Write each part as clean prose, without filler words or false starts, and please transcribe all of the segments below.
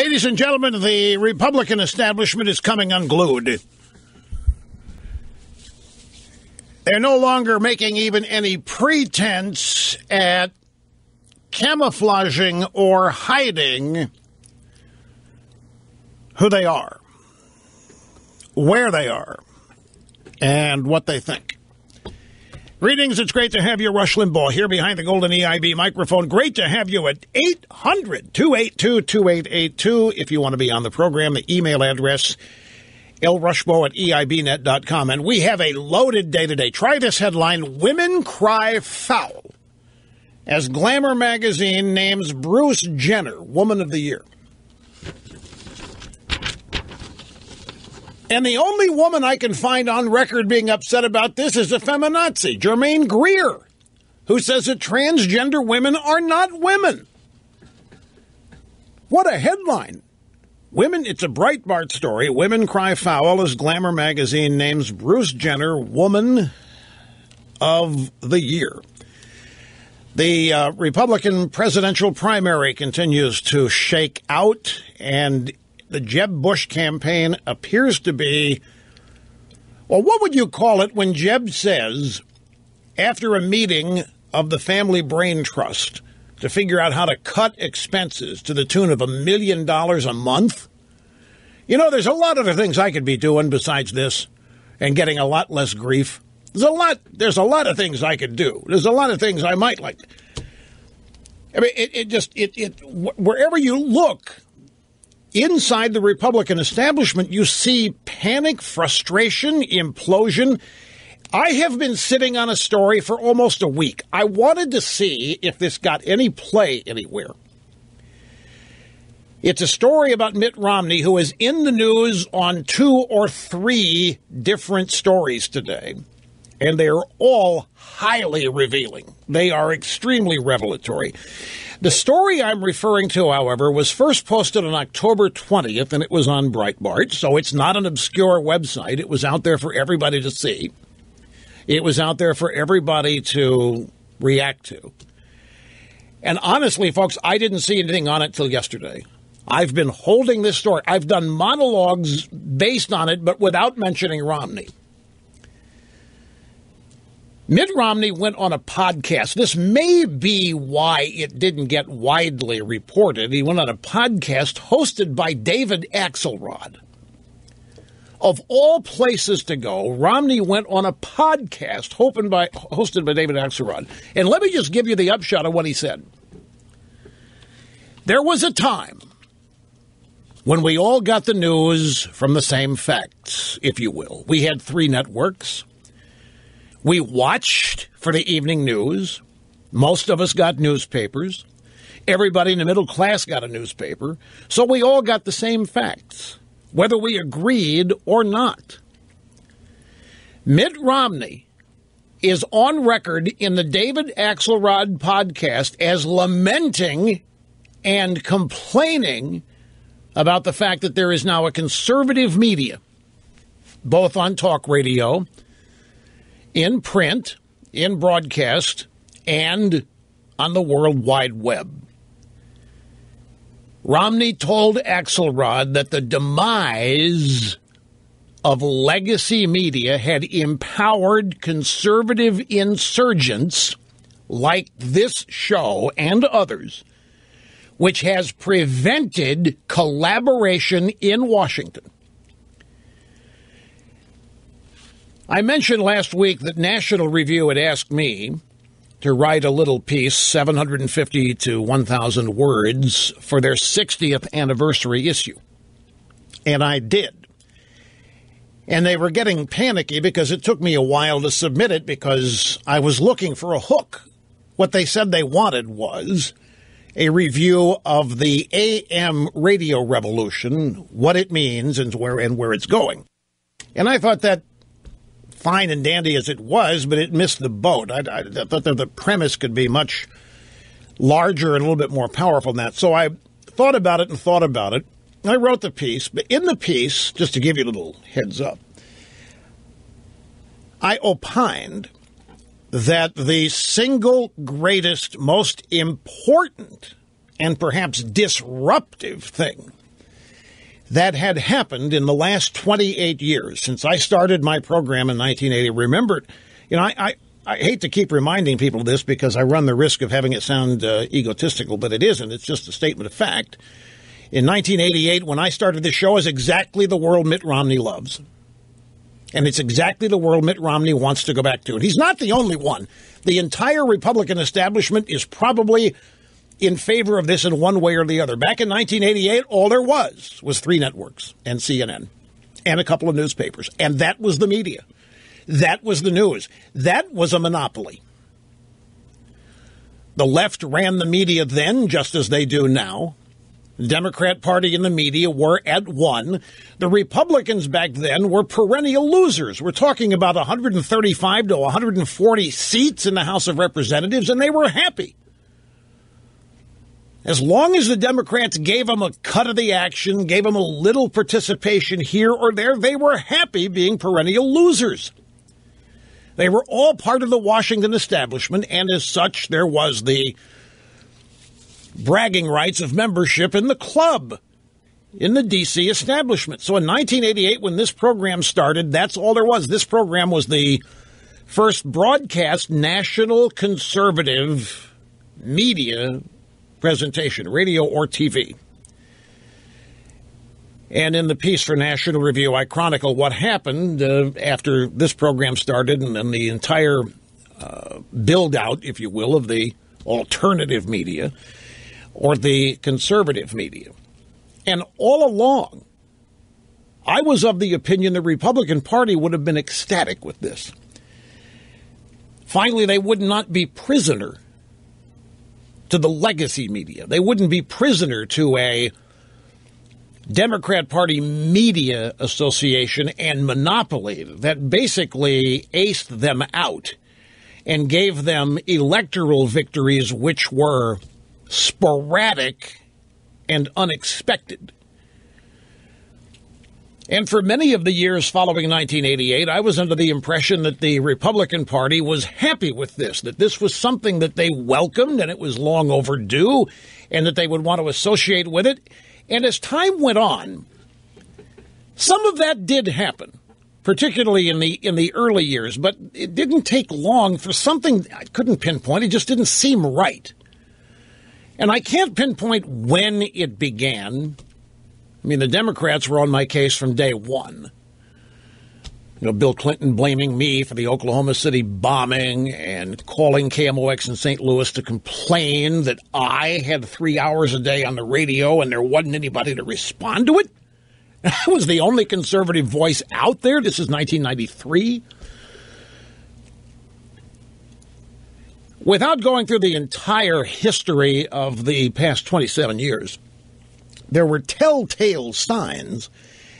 Ladies and gentlemen, the Republican establishment is coming unglued. They're no longer making even any pretense at camouflaging or hiding who they are, where they are, and what they think. Greetings, it's great to have you, Rush Limbaugh, here behind the golden EIB microphone. Great to have you at 800-282-2882. If you want to be on the program, the email address, lrushbo@eibnet.com. And we have a loaded day today. Try this headline, Women Cry Foul, as Glamour magazine names Bruce Jenner Woman of the Year. And the only woman I can find on record being upset about this is a feminazi, Germaine Greer, who says that transgender women are not women. What a headline. Women, it's a Breitbart story. Women cry foul as Glamour magazine names Bruce Jenner Woman of the Year. The Republican presidential primary continues to shake out, and the Jeb Bush campaign appears to be, well, what would you call it when Jeb says, after a meeting of the Family Brain Trust to figure out how to cut expenses to the tune of $1 million a month? You know, there's a lot of other things I could be doing besides this and getting a lot less grief. There's a lot of things I could do. There's a lot of things I might like. I mean, wherever you look, inside the Republican establishment, you see panic, frustration, implosion. I have been sitting on a story for almost a week. I wanted to see if this got any play anywhere. It's a story about Mitt Romney, who is in the news on 2 or 3 different stories today, and they are all highly revealing. They are extremely revelatory. The story I'm referring to, however, was first posted on October 20th, and it was on Breitbart, so it's not an obscure website. It was out there for everybody to see. It was out there for everybody to react to. And honestly, folks, I didn't see anything on it till yesterday. I've been holding this story. I've done monologues based on it, but without mentioning Romney. Mitt Romney went on a podcast. This may be why it didn't get widely reported. He went on a podcast hosted by David Axelrod. Of all places to go, Romney went on a podcast hosted by David Axelrod. And let me just give you the upshot of what he said. There was a time when we all got the news from the same facts, if you will. We had 3 networks. We watched for the evening news. Most of us got newspapers. Everybody in the middle class got a newspaper. So we all got the same facts, whether we agreed or not. Mitt Romney is on record in the David Axelrod podcast as lamenting and complaining about the fact that there is now a conservative media, both on talk radio, in print, in broadcast, and on the World Wide Web. Romney told Axelrod that the demise of legacy media had empowered conservative insurgents like this show and others, which has prevented collaboration in Washington. I mentioned last week that National Review had asked me to write a little piece, 750 to 1,000 words, for their 60th anniversary issue. And I did. And they were getting panicky because it took me a while to submit it because I was looking for a hook. What they said they wanted was a review of the AM radio revolution, what it means and where it's going. And I thought that, fine and dandy as it was, but it missed the boat. I thought that the premise could be much larger and a little bit more powerful than that. So I thought about it. I wrote the piece, but in the piece, just to give you a little heads up, I opined that the single greatest, most important, and perhaps disruptive thing that had happened in the last 28 years since I started my program in 1980. Remember, I hate to keep reminding people of this because I run the risk of having it sound egotistical, but it isn't. It's just a statement of fact. In 1988, when I started this show, is exactly the world Mitt Romney loves. And it's exactly the world Mitt Romney wants to go back to. And he's not the only one. The entire Republican establishment is probably in favor of this in one way or the other. Back in 1988, all there was 3 networks and CNN and a couple of newspapers. And that was the media. That was the news. That was a monopoly. The left ran the media then, just as they do now. The Democrat Party and the media were at one. The Republicans back then were perennial losers. We're talking about 135 to 140 seats in the House of Representatives, and they were happy. As long as the Democrats gave them a cut of the action, gave them a little participation here or there, they were happy being perennial losers. They were all part of the Washington establishment, and as such, there was the bragging rights of membership in the club, in the D.C. establishment. So in 1988, when this program started, that's all there was. This program was the first broadcast national conservative media presentation, radio or TV. And in the piece for National Review, I chronicle what happened after this program started and then the entire build-out, if you will, of the alternative media or the conservative media. And all along, I was of the opinion the Republican Party would have been ecstatic with this. Finally, they would not be prisoner to the legacy media. They wouldn't be prisoner to a Democrat Party media association and monopoly that basically aced them out and gave them electoral victories which were sporadic and unexpected. And for many of the years following 1988, I was under the impression that the Republican Party was happy with this, that this was something that they welcomed and it was long overdue and that they would want to associate with it. And as time went on, some of that did happen, particularly in the early years, but it didn't take long for something I couldn't pinpoint. It just didn't seem right. And I can't pinpoint when it began. I mean, the Democrats were on my case from day one. Bill Clinton blaming me for the Oklahoma City bombing and calling KMOX in St. Louis to complain that I had 3 hours a day on the radio and there wasn't anybody to respond to it. I was the only conservative voice out there. This is 1993. Without going through the entire history of the past 27 years, there were telltale signs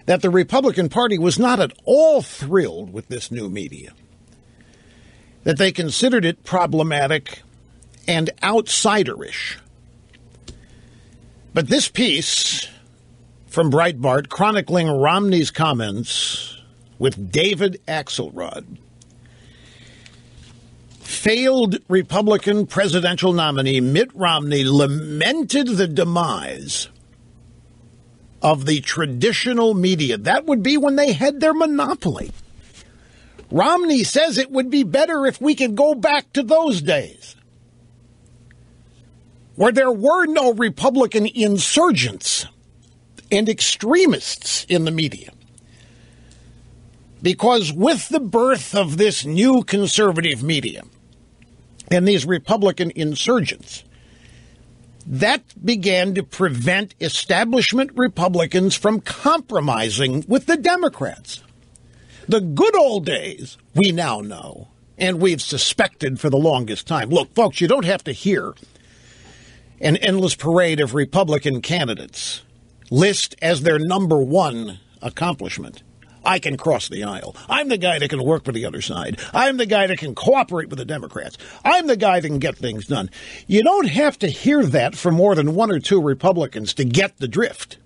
that the Republican Party was not at all thrilled with this new media, that they considered it problematic and outsiderish. But this piece from Breitbart chronicling Romney's comments with David Axelrod, failed Republican presidential nominee Mitt Romney lamented the demise of the traditional media. That would be when they had their monopoly. Romney says it would be better if we could go back to those days where there were no Republican insurgents and extremists in the media. Because with the birth of this new conservative media and these Republican insurgents, that began to prevent establishment Republicans from compromising with the Democrats. The good old days, we now know, and we've suspected for the longest time. Look, folks, you don't have to hear an endless parade of Republican candidates list as their number one accomplishment: I can cross the aisle. I'm the guy that can work with the other side. I'm the guy that can cooperate with the Democrats. I'm the guy that can get things done. You don't have to hear that from more than one or two Republicans to get the drift.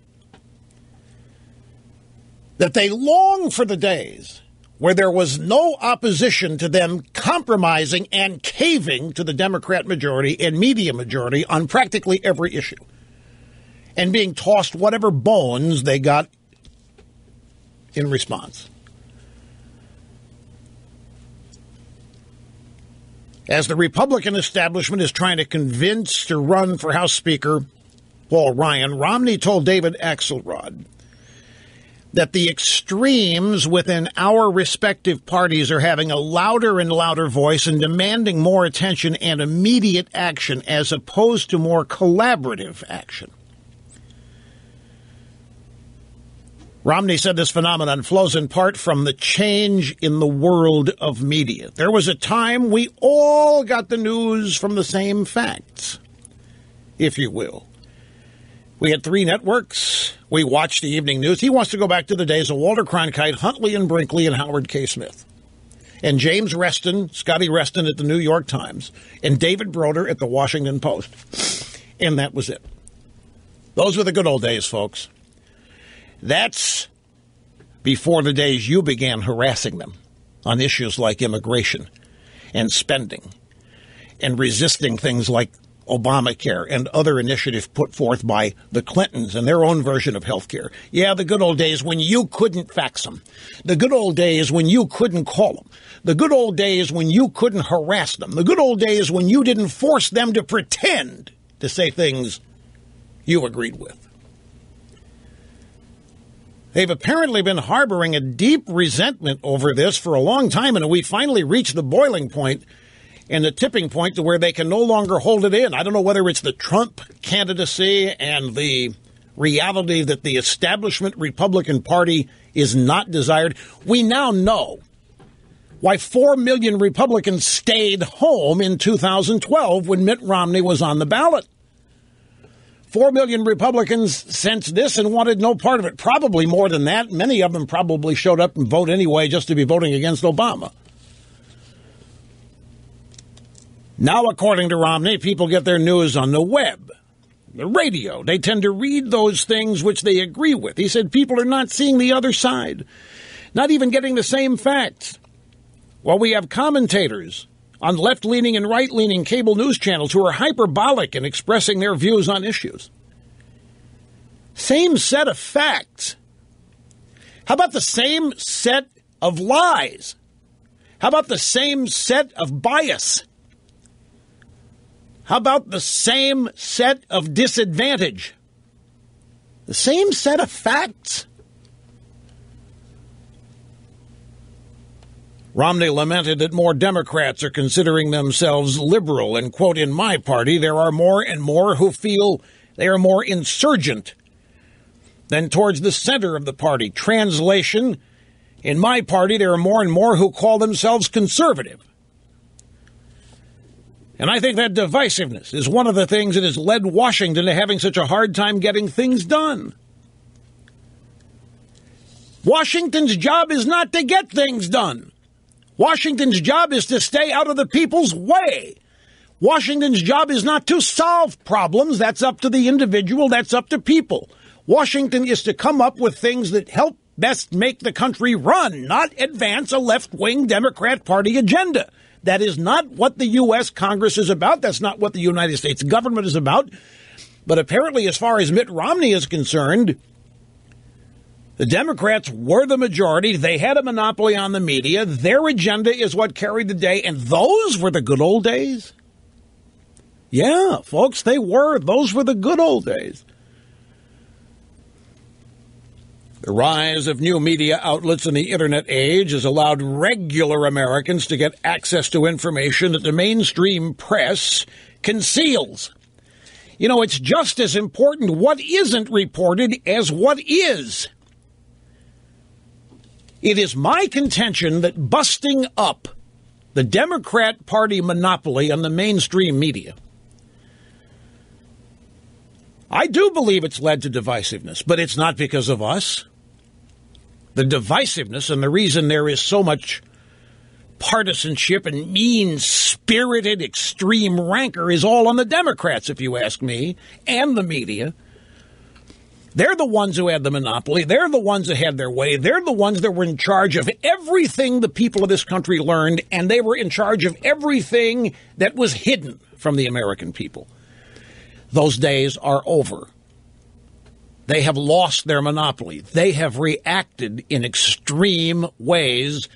That they long for the days where there was no opposition to them compromising and caving to the Democrat majority and media majority on practically every issue, and being tossed whatever bones they got in response. As the Republican establishment is trying to convince to run for House Speaker Paul Ryan, Romney told David Axelrod that the extremes within our respective parties are having a louder and louder voice and demanding more attention and immediate action as opposed to more collaborative action. Romney said this phenomenon flows in part from the change in the world of media. There was a time we all got the news from the same facts, if you will. We had 3 networks. We watched the evening news. He wants to go back to the days of Walter Cronkite, Huntley and Brinkley, and Howard K. Smith. And James Reston, Scotty Reston at the New York Times, and David Broder at the Washington Post. And that was it. Those were the good old days, folks. That's before the days you began harassing them on issues like immigration and spending and resisting things like Obamacare and other initiatives put forth by the Clintons and their own version of health care. Yeah, the good old days when you couldn't fax them. The good old days when you couldn't call them. The good old days when you couldn't harass them. The good old days when you didn't force them to pretend to say things you agreed with. They've apparently been harboring a deep resentment over this for a long time, and we finally reached the boiling point and the tipping point to where they can no longer hold it in. I don't know whether it's the Trump candidacy and the reality that the establishment Republican Party is not desired. We now know why 4 million Republicans stayed home in 2012 when Mitt Romney was on the ballot. 4 million Republicans sensed this and wanted no part of it. Probably more than that. Many of them probably showed up and voted anyway just to be voting against Obama. Now, according to Romney, people get their news on the web, the radio. They tend to read those things which they agree with. He said people are not seeing the other side, not even getting the same facts. Well, we have commentators on left-leaning and right-leaning cable news channels who are hyperbolic in expressing their views on issues. Same set of facts. How about the same set of lies? How about the same set of bias? How about the same set of disadvantage? The same set of facts? Romney lamented that more Democrats are considering themselves liberal and, quote, in my party, there are more and more who feel they are more insurgent than towards the center of the party. Translation, in my party, there are more and more who call themselves conservative. And I think that divisiveness is one of the things that has led Washington to having such a hard time getting things done. Washington's job is not to get things done. Washington's job is to stay out of the people's way. Washington's job is not to solve problems. That's up to the individual. That's up to people. Washington is to come up with things that help best make the country run, not advance a left-wing Democrat Party agenda. That is not what the U.S. Congress is about. That's not what the United States government is about. But apparently, as far as Mitt Romney is concerned, the Democrats were the majority. They had a monopoly on the media. Their agenda is what carried the day. And those were the good old days. Yeah, folks, they were. Those were the good old days. The rise of new media outlets in the Internet age has allowed regular Americans to get access to information that the mainstream press conceals. You know, it's just as important what isn't reported as what is. It is my contention that busting up the Democrat Party monopoly on the mainstream media, I do believe it's led to divisiveness, but it's not because of us. The divisiveness and the reason there is so much partisanship and mean-spirited extreme rancor is all on the Democrats, if you ask me, and the media. They're the ones who had the monopoly. They're the ones that had their way. They're the ones that were in charge of everything the people of this country learned, and they were in charge of everything that was hidden from the American people. Those days are over. They have lost their monopoly. They have reacted in extreme ways,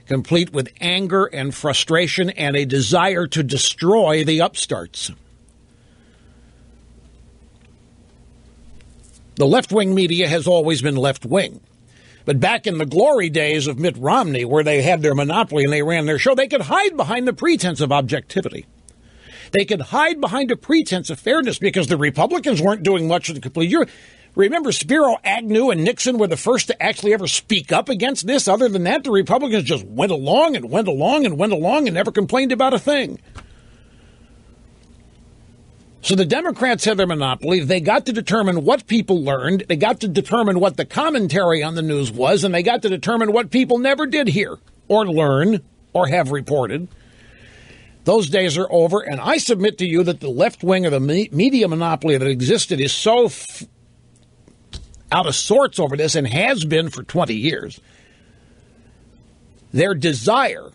complete with anger and frustration and a desire to destroy the upstarts. The left-wing media has always been left-wing. But back in the glory days of Mitt Romney, where they had their monopoly and they ran their show, they could hide behind the pretense of objectivity. They could hide behind a pretense of fairness because the Republicans weren't doing much of the complete year. Remember, Spiro Agnew and Nixon were the first to actually ever speak up against this. Other than that, the Republicans just went along and went along and went along and never complained about a thing. So the Democrats had their monopoly. They got to determine what people learned. They got to determine what the commentary on the news was, and they got to determine what people never did hear or learn or have reported. Those days are over, and I submit to you that the left wing of the media monopoly that existed is so out of sorts over this and has been for 20 years. Their desire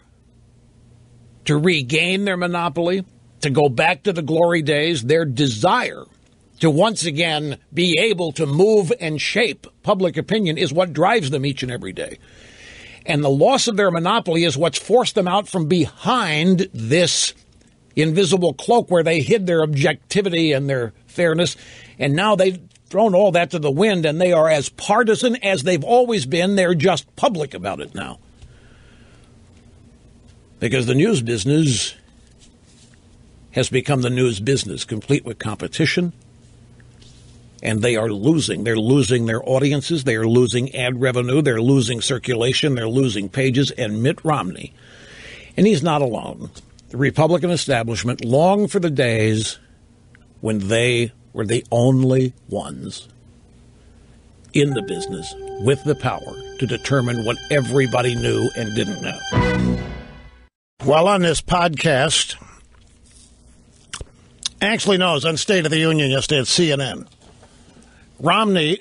to regain their monopoly, to go back to the glory days, their desire to once again be able to move and shape public opinion is what drives them each and every day. And the loss of their monopoly is what's forced them out from behind this invisible cloak where they hid their objectivity and their fairness. And now they've thrown all that to the wind, and they are as partisan as they've always been. They're just public about it now. Because the news business has become the news business, complete with competition. And they are losing. They're losing their audiences. They are losing ad revenue. They're losing circulation. They're losing pages. And Mitt Romney, and he's not alone, the Republican establishment long for the days when they were the only ones in the business with the power to determine what everybody knew and didn't know. Well, on this podcast, actually, no, it was on State of the Union yesterday at CNN. Romney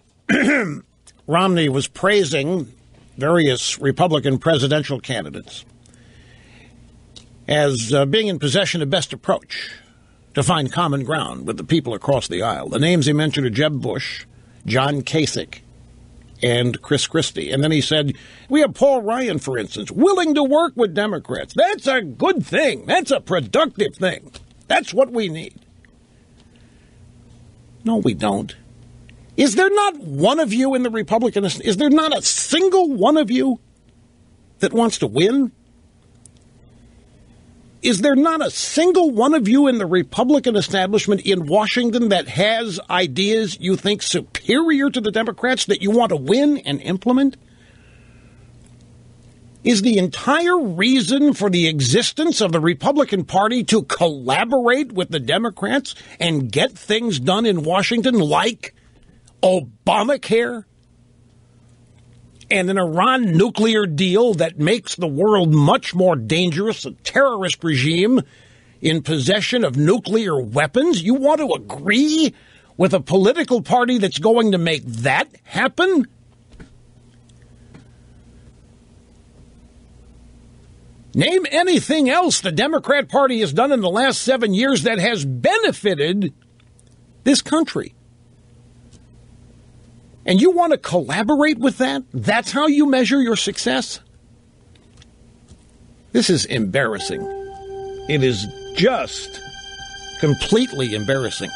was praising various Republican presidential candidates as being in possession of best approach to find common ground with the people across the aisle. The names he mentioned are Jeb Bush, John Kasich, and Chris Christie. And then he said, we have Paul Ryan, for instance, willing to work with Democrats. That's a good thing. That's a productive thing. That's what we need. No, we don't. Is there not one of you in the Republican, is there not a single one of you that wants to win? Is there not a single one of you in the Republican establishment in Washington that has ideas you think superior to the Democrats that you want to win and implement? Is the entire reason for the existence of the Republican Party to collaborate with the Democrats and get things done in Washington like Obamacare and an Iran nuclear deal that makes the world much more dangerous, a terrorist regime in possession of nuclear weapons? You want to agree with a political party that's going to make that happen? Name anything else the Democrat Party has done in the last 7 years that has benefited this country. And you want to collaborate with that? That's how you measure your success? This is embarrassing. It is just completely embarrassing.